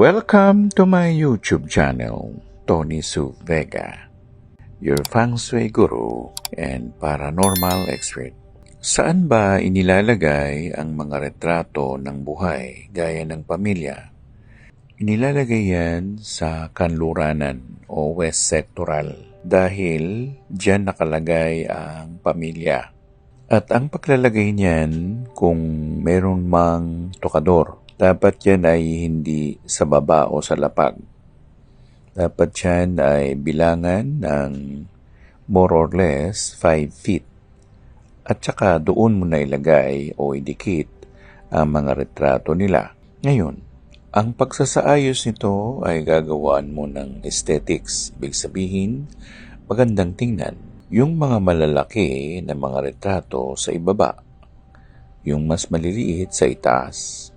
Welcome to my YouTube channel, Tony Su Vega, your feng shui guru and paranormal expert. Saan ba inilalagay ang mga retrato ng buhay gaya ng pamilya? Inilalagay yan sa kanluranan o west sectoral dahil diyan nakalagay ang pamilya. At ang paglalagay niyan kung meron mang tokador, dapat yan ay hindi sa baba o sa lapag. Dapat yan ay bilangan ng more or less 5 feet. At saka doon mo na ilagay o idikit ang mga retrato nila. Ngayon, ang pagsasaayos nito ay gagawaan mo ng aesthetics. Ibig sabihin, magandang tingnan. Yung mga malalaki na mga retrato sa ibaba. Yung mas maliliit sa itaas.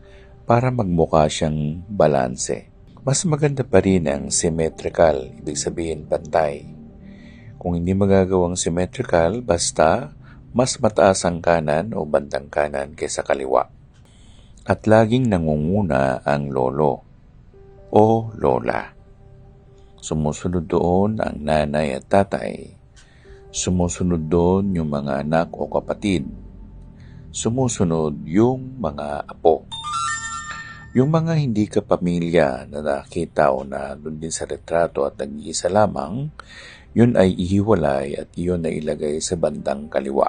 Para magmukha siyang balanse. Mas maganda pa rin ang symmetrical, ibig sabihin pantay. Kung hindi magagawang symmetrical, basta mas mataas ang kanan o bandang kanan kaysa kaliwa. At laging nangunguna ang lolo o lola. Sumusunod doon ang nanay at tatay. Sumusunod doon yung mga anak o kapatid. Sumusunod yung mga apo. Yung mga hindi kapamilya na nakita o na doon din sa retrato at nag-iisa lamang, yun ay ihiwalay at yun ay ilagay sa bandang kaliwa.